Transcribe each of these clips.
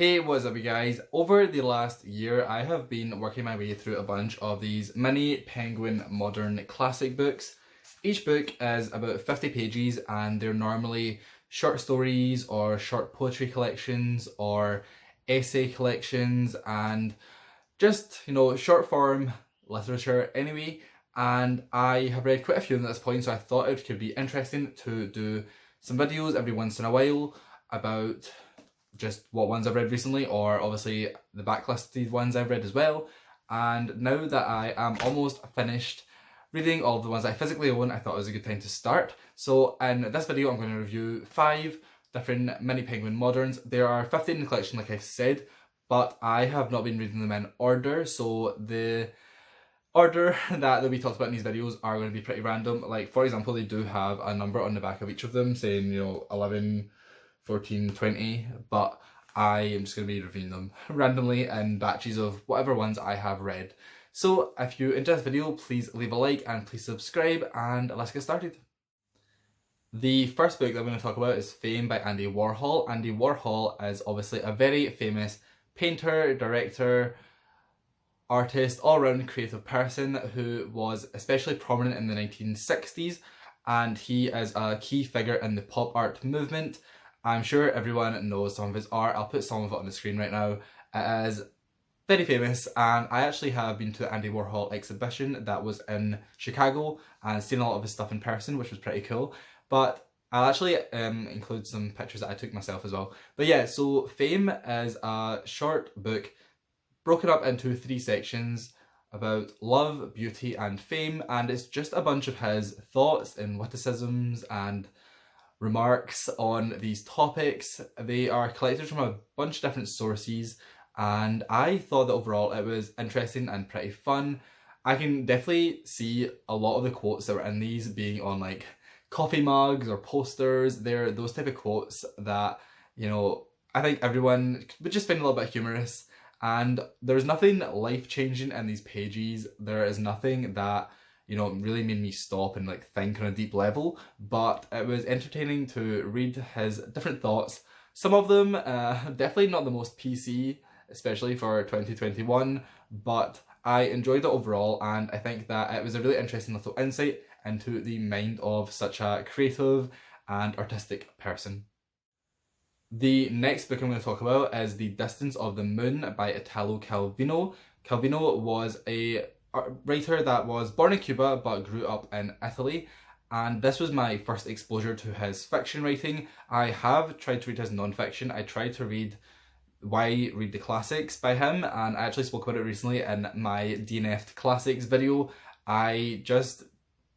Hey, what's up you guys? Over the last year, I have been working my way through a bunch of these mini Penguin modern classic books. Each book is about 50 pages and they're normally short stories or short poetry collections or essay collections and just, short form literature anyway. And I have read quite a few of them at this point, so I thought it could be interesting to do some videos every once in a while about just what ones I've read recently, or obviously the backlisted ones I've read as well. And now that I am almost finished reading all of the ones I physically own, I thought it was a good time to start. So in this video I'm going to review 5 different mini Penguin moderns. There are 15 in the collection like I said, but I have not been reading them in order, so the order that will be talked about in these videos are going to be pretty random. Like for example, they do have a number on the back of each of them saying 11, 14, 20, but I am just going to be reviewing them randomly in batches of whatever ones I have read. So if you enjoyed this video, please leave a like and please subscribe, and let's get started. The first book that I'm going to talk about is Fame by Andy Warhol. Andy Warhol is obviously a very famous painter, director, artist, all-round creative person who was especially prominent in the 1960s, and he is a key figure in the pop art movement. I'm sure everyone knows some of his art. I'll put some of it on the screen right now. It is very famous, and I actually have been to the Andy Warhol exhibition that was in Chicago and seen a lot of his stuff in person, which was pretty cool. But I'll actually include some pictures that I took myself as well. But yeah, so Fame is a short book broken up into 3 sections about love, beauty and fame, and it's just a bunch of his thoughts and witticisms and remarks on these topics. They are collected from a bunch of different sources, and I thought that overall it was interesting and pretty fun. I can definitely see a lot of the quotes that were in these being on like coffee mugs or posters. They're those type of quotes that, I think everyone would just find a little bit humorous. And there's nothing life-changing in these pages. There is nothing that really made me stop and like think on a deep level, but it was entertaining to read his different thoughts. Some of them definitely not the most PC, especially for 2021, but I enjoyed it overall, and I think that it was a really interesting little insight into the mind of such a creative and artistic person. The next book I'm going to talk about is The Distance of the Moon by Italo Calvino. Calvino was a writer that was born in Cuba but grew up in Italy, and this was my first exposure to his fiction writing. I have tried to read his non-fiction. I tried to read Why Read the Classics by him, and I actually spoke about it recently in my DNF'd Classics video. I just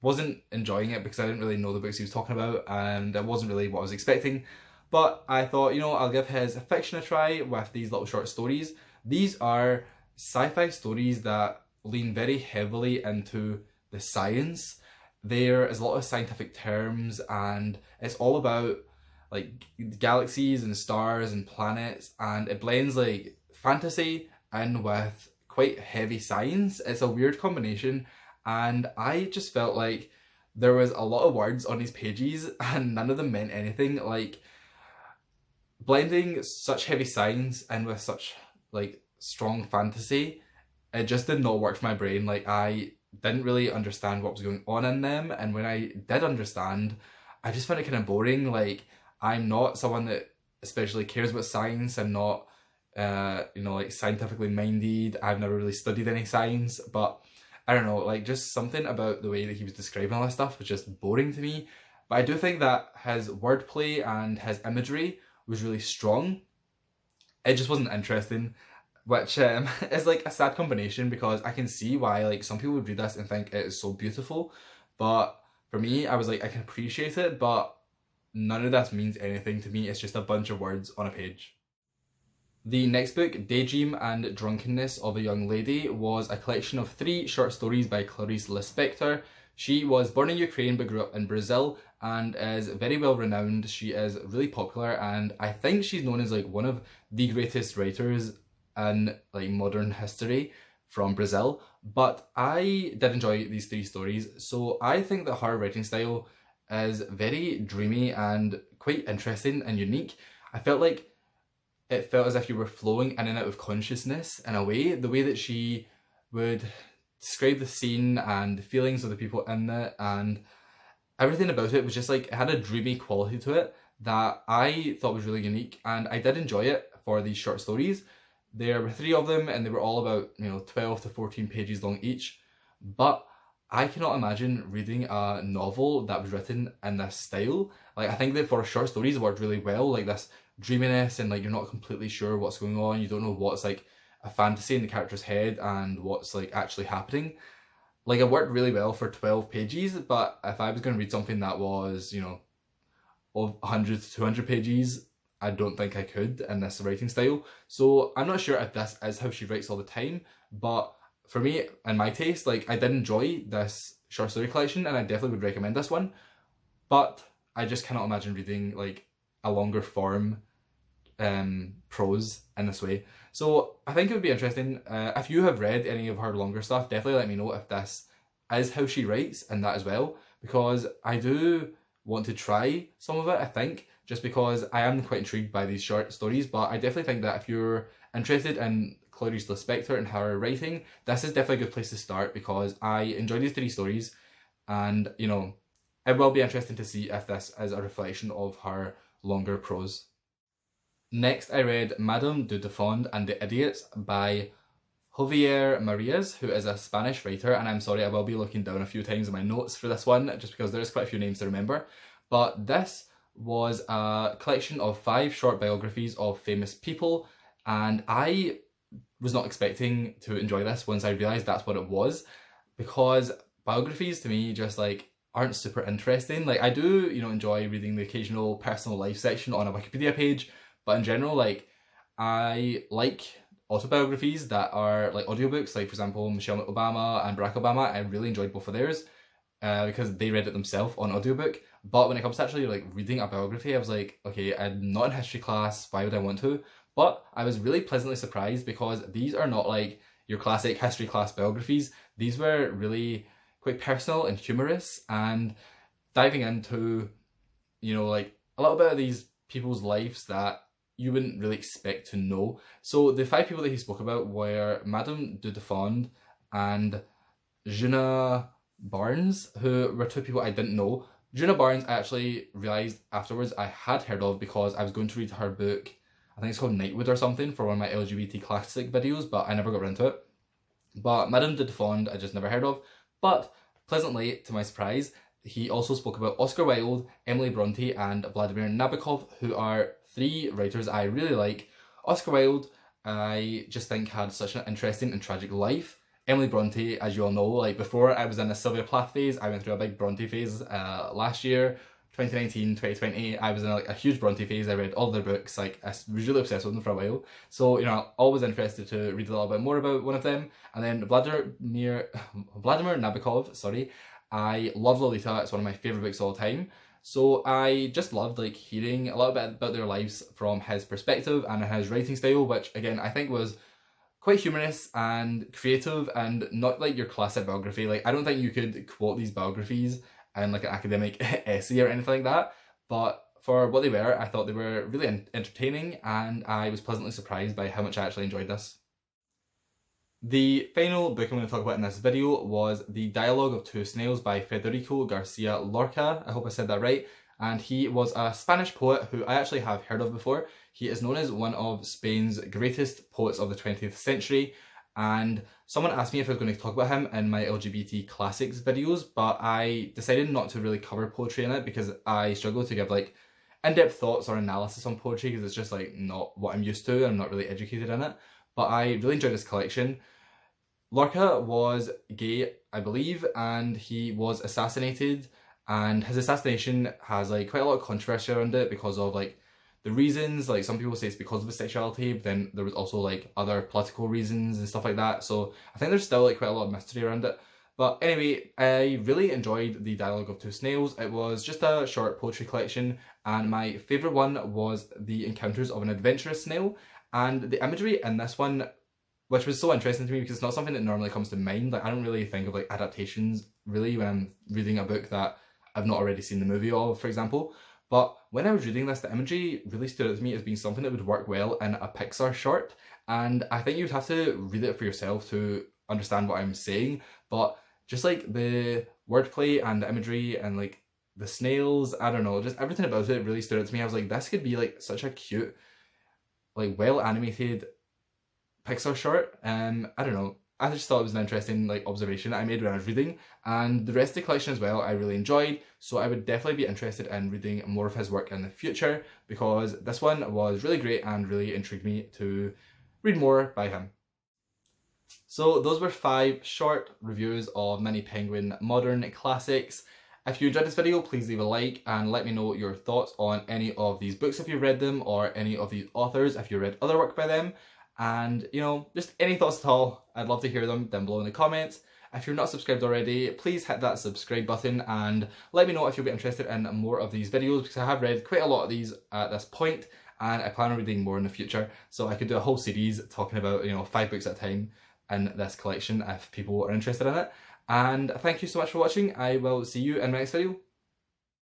wasn't enjoying it because I didn't really know the books he was talking about, and it wasn't really what I was expecting. But I thought, I'll give his fiction a try with these little short stories. These are sci-fi stories that lean very heavily into the science. There is a lot of scientific terms, and it's all about like galaxies and stars and planets, and it blends like fantasy in with quite heavy science. It's a weird combination, and I just felt like there was a lot of words on these pages and none of them meant anything. Like blending such heavy science in with such like strong fantasy, it just did not work for my brain. Like I didn't really understand what was going on in them, and when I did understand, I just found it kind of boring. Like I'm not someone that especially cares about science. I'm not like scientifically minded. I've never really studied any science, but I don't know, like just something about the way that he was describing all this stuff was just boring to me. But I do think that his wordplay and his imagery was really strong. It just wasn't interesting, which is like a sad combination, because I can see why like some people would read this and think it is so beautiful, but for me I was like, I can appreciate it, but none of this means anything to me. It's just a bunch of words on a page. The next book, Daydream and Drunkenness of a Young Lady, was a collection of 3 short stories by Clarice Lispector. She was born in Ukraine but grew up in Brazil and is very well renowned. She is really popular, and I think she's known as like one of the greatest writers in like modern history from Brazil. But I did enjoy these 3 stories, so I think that her writing style is very dreamy and quite interesting and unique. I felt like it felt as if you were flowing in and out of consciousness in a way. The way that she would describe the scene and the feelings of the people in it, and everything about it was just like, it had a dreamy quality to it that I thought was really unique, and I did enjoy it for these short stories. There were 3 of them, and they were all about, 12 to 14 pages long each, but I cannot imagine reading a novel that was written in this style. Like, I think that for short stories it worked really well, like this dreaminess, and like you're not completely sure what's going on, you don't know what's like a fantasy in the character's head and what's like actually happening. Like, it worked really well for 12 pages, but if I was going to read something that was, of 100 to 200 pages, I don't think I could in this writing style. So I'm not sure if this is how she writes all the time, but for me, in my taste, like, I did enjoy this short story collection, and I definitely would recommend this one, but I just cannot imagine reading like a longer form prose in this way. So I think it would be interesting, if you have read any of her longer stuff, definitely let me know if this is how she writes and that as well, because I do want to try some of it, I think, just because I am quite intrigued by these short stories. But I definitely think that if you're interested in Clarice Lispector and her writing, this is definitely a good place to start, because I enjoyed these 3 stories, and it will be interesting to see if this is a reflection of her longer prose. Next, I read Madame du Defund and the Idiots by Javier Marias, who is a Spanish writer, and I'm sorry, I will be looking down a few times in my notes for this one, just because there is quite a few names to remember. But this was a collection of 5 short biographies of famous people, and I was not expecting to enjoy this once I realised that's what it was, because biographies to me just like aren't super interesting. Like, I do, enjoy reading the occasional personal life section on a Wikipedia page, but in general, like, I like autobiographies that are like audiobooks, like for example Michelle Obama and Barack Obama. I really enjoyed both of theirs because they read it themselves on audiobook. But when it comes to actually like reading a biography, I was like, okay, I'm not in history class, why would I want to? But I was really pleasantly surprised, because these are not like your classic history class biographies. These were really quite personal and humorous, and diving into, like a little bit of these people's lives that you wouldn't really expect to know. So the 5 people that he spoke about were Madame du Defund and Juna Barnes, who were 2 people I didn't know. Juna Barnes, I actually realised afterwards I had heard of, because I was going to read her book, I think it's called Nightwood or something, for one of my LGBT classic videos, but I never got into it. But Madame du Defund I just never heard of. But pleasantly, to my surprise, he also spoke about Oscar Wilde, Emily Bronte and Vladimir Nabokov, who are 3 writers I really like. Oscar Wilde, I just think had such an interesting and tragic life. Emily Bronte, as you all know, like before I was in a Sylvia Plath phase, I went through a big Bronte phase last year, 2019, 2020. I was in like a huge Bronte phase. I read all their books, like I was really obsessed with them for a while. So, always interested to read a little bit more about one of them. And then Vladimir Nabokov, sorry. I love Lolita, it's one of my favourite books of all time. So I just loved like hearing a little bit about their lives from his perspective and his writing style, which again I think was quite humorous and creative, and not like your classic biography. Like, I don't think you could quote these biographies in like an academic essay or anything like that, but for what they were, I thought they were really entertaining, and I was pleasantly surprised by how much I actually enjoyed this. The final book I'm going to talk about in this video was The Dialogue of Two Snails by Federico Garcia Lorca. I hope I said that right. And he was a Spanish poet who I actually have heard of before. He is known as one of Spain's greatest poets of the 20th century. And someone asked me if I was going to talk about him in my LGBT classics videos, but I decided not to really cover poetry in it, because I struggle to give like in-depth thoughts or analysis on poetry, because it's just like not what I'm used to, and I'm not really educated in it. But I really enjoyed this collection. Lorca was gay, I believe, and he was assassinated, and his assassination has like quite a lot of controversy around it because of like the reasons. Like, some people say it's because of his sexuality, but then there was also like other political reasons and stuff like that. So I think there's still like quite a lot of mystery around it. But anyway, I really enjoyed The Dialogue of Two Snails. It was just a short poetry collection, and my favourite one was The Encounters of an Adventurous Snail. And the imagery in this one, which was so interesting to me because it's not something that normally comes to mind. Like, I don't really think of like adaptations really when I'm reading a book that I've not already seen the movie of, for example. But when I was reading this, the imagery really stood out to me as being something that would work well in a Pixar short, and I think you'd have to read it for yourself to understand what I'm saying, but just like the wordplay and the imagery and like the snails, I don't know, just everything about it really stood out to me. I was like, this could be like such a cute, like well animated Pixar short. I don't know. I just thought it was an interesting like observation that I made when I was reading, and the rest of the collection as well I really enjoyed, so I would definitely be interested in reading more of his work in the future, because this one was really great and really intrigued me to read more by him. So those were 5 short reviews of many Penguin modern classics. If you enjoyed this video, please leave a like and let me know your thoughts on any of these books if you've read them, or any of these authors if you read other work by them. And, you know, just any thoughts at all, I'd love to hear them down below in the comments. If you're not subscribed already, please hit that subscribe button and let me know if you'll be interested in more of these videos, because I have read quite a lot of these at this point and I plan on reading more in the future. So I could do a whole series talking about, you know, 5 books at a time in this collection if people are interested in it. And thank you so much for watching. I will see you in my next video.